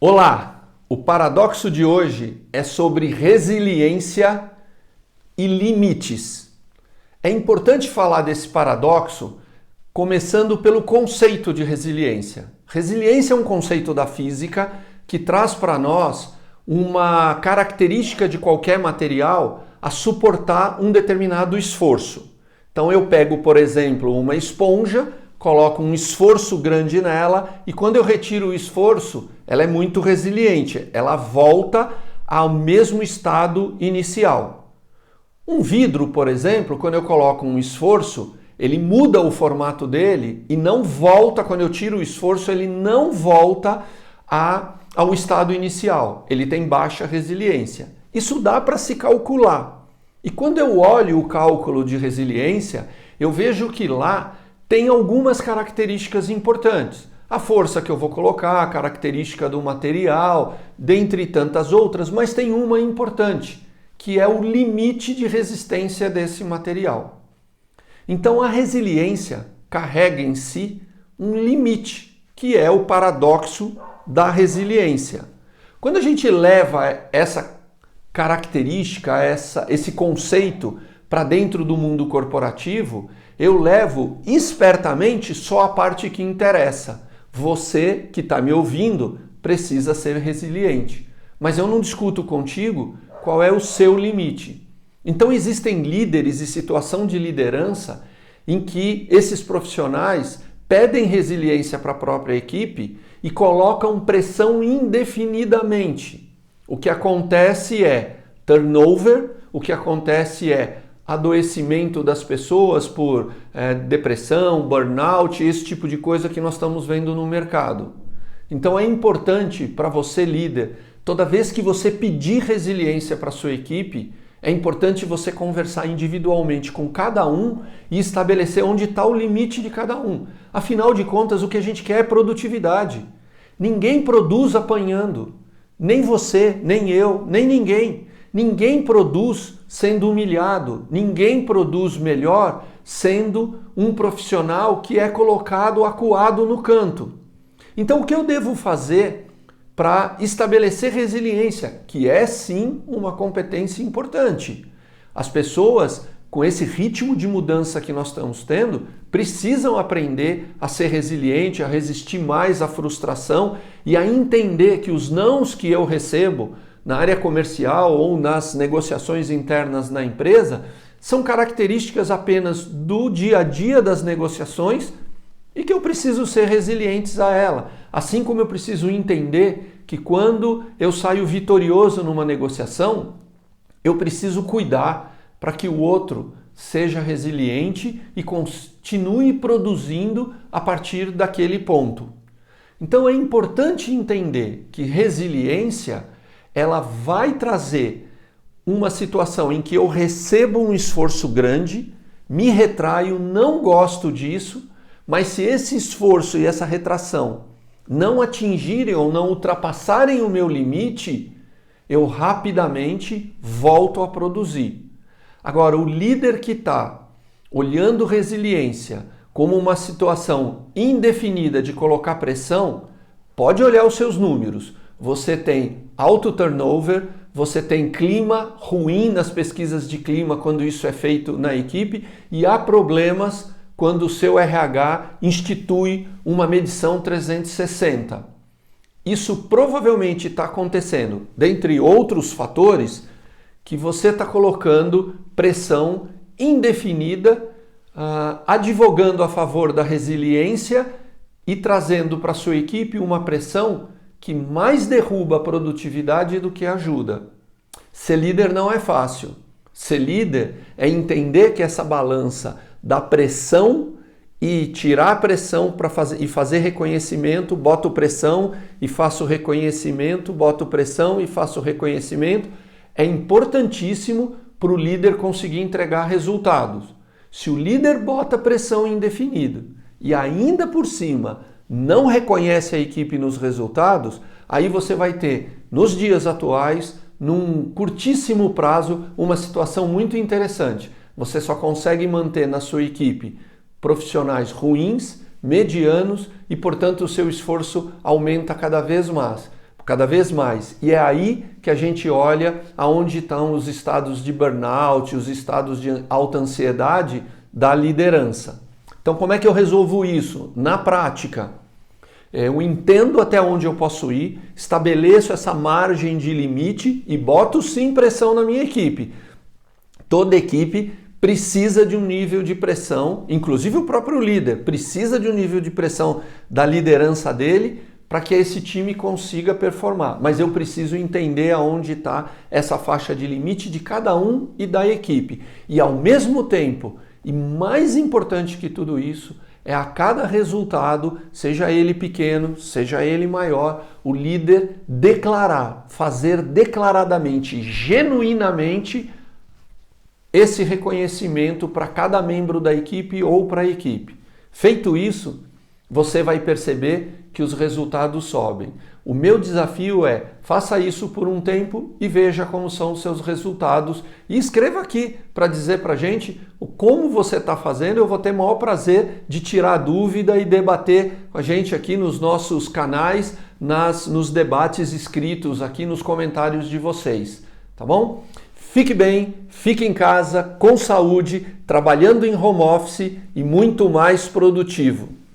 Olá! O paradoxo de hoje é sobre resiliência e limites. É importante falar desse paradoxo começando pelo conceito de resiliência. Resiliência é um conceito da física que traz para nós uma característica de qualquer material a suportar um determinado esforço. Então eu pego, por exemplo, uma esponja, coloco um esforço grande nela e quando eu retiro o esforço, ela é muito resiliente, ela volta ao mesmo estado inicial. Um vidro, por exemplo, quando eu coloco um esforço, ele muda o formato dele e não volta, quando eu tiro o esforço, ele não volta ao estado inicial. Ele tem baixa resiliência. Isso dá para se calcular. E quando eu olho o cálculo de resiliência, eu vejo que lá tem algumas características importantes. A força que eu vou colocar, a característica do material, dentre tantas outras, mas tem uma importante, que é o limite de resistência desse material. Então a resiliência carrega em si um limite, que é o paradoxo da resiliência. Quando a gente leva essa característica, esse conceito para dentro do mundo corporativo, eu levo espertamente só a parte que interessa. Você que está me ouvindo precisa ser resiliente. Mas eu não discuto contigo qual é o seu limite. Então existem líderes e situação de liderança em que esses profissionais pedem resiliência para a própria equipe e colocam pressão indefinidamente. O que acontece é turnover, o que acontece é adoecimento das pessoas por depressão, burnout, esse tipo de coisa que nós estamos vendo no mercado. Então é importante para você, líder, toda vez que você pedir resiliência para a sua equipe, é importante você conversar individualmente com cada um e estabelecer onde está o limite de cada um. Afinal de contas, o que a gente quer é produtividade. Ninguém produz apanhando. Nem você, nem eu, nem ninguém. Ninguém produz sendo humilhado. Ninguém produz melhor sendo um profissional que é colocado acuado no canto. Então, o que eu devo fazer para estabelecer resiliência, que é sim uma competência importante? As pessoas, com esse ritmo de mudança que nós estamos tendo, precisam aprender a ser resiliente, a resistir mais à frustração e a entender que os nãos que eu recebo na área comercial ou nas negociações internas na empresa são características apenas do dia a dia das negociações e que eu preciso ser resilientes a ela. Assim como eu preciso entender que quando eu saio vitorioso numa negociação, eu preciso cuidar para que o outro seja resiliente e continue produzindo a partir daquele ponto. Então é importante entender que resiliência ela vai trazer uma situação em que eu recebo um esforço grande, me retraio, não gosto disso, mas se esse esforço e essa retração não atingirem ou não ultrapassarem o meu limite, eu rapidamente volto a produzir. Agora, o líder que está olhando resiliência como uma situação indefinida de colocar pressão, pode olhar os seus números. Você tem alto turnover, você tem clima ruim nas pesquisas de clima quando isso é feito na equipe e há problemas quando o seu RH institui uma medição 360. Isso provavelmente está acontecendo, dentre outros fatores, que você está colocando pressão indefinida, advogando a favor da resiliência e trazendo para a sua equipe uma pressão que mais derruba a produtividade do que ajuda. Ser líder não é fácil. Ser líder é entender que essa balança da pressão e tirar a pressão e fazer reconhecimento, boto pressão e faço reconhecimento, boto pressão e faço reconhecimento, é importantíssimo para o líder conseguir entregar resultados. Se o líder bota pressão indefinida e ainda por cima não reconhece a equipe nos resultados, aí você vai ter, nos dias atuais, num curtíssimo prazo, uma situação muito interessante. Você só consegue manter na sua equipe profissionais ruins, medianos e, portanto, o seu esforço aumenta cada vez mais. cada vez mais. E é aí que a gente olha aonde estão os estados de burnout, os estados de alta ansiedade da liderança. Então, como é que eu resolvo isso? Na prática, eu entendo até onde eu posso ir, estabeleço essa margem de limite e boto sim pressão na minha equipe. Toda equipe precisa de um nível de pressão, inclusive o próprio líder precisa de um nível de pressão da liderança dele para que esse time consiga performar. Mas eu preciso entender aonde está essa faixa de limite de cada um e da equipe. E ao mesmo tempo, e mais importante que tudo isso, é a cada resultado, seja ele pequeno, seja ele maior, o líder declarar, fazer declaradamente, genuinamente, esse reconhecimento para cada membro da equipe ou para a equipe. Feito isso, você vai perceber que os resultados sobem. O meu desafio é, faça isso por um tempo e veja como são os seus resultados. E escreva aqui para dizer para a gente como você está fazendo. Eu vou ter o maior prazer de tirar dúvida e debater com a gente aqui nos nossos canais, nos debates escritos aqui nos comentários de vocês. Tá bom? Fique bem, fique em casa, com saúde, trabalhando em home office e muito mais produtivo.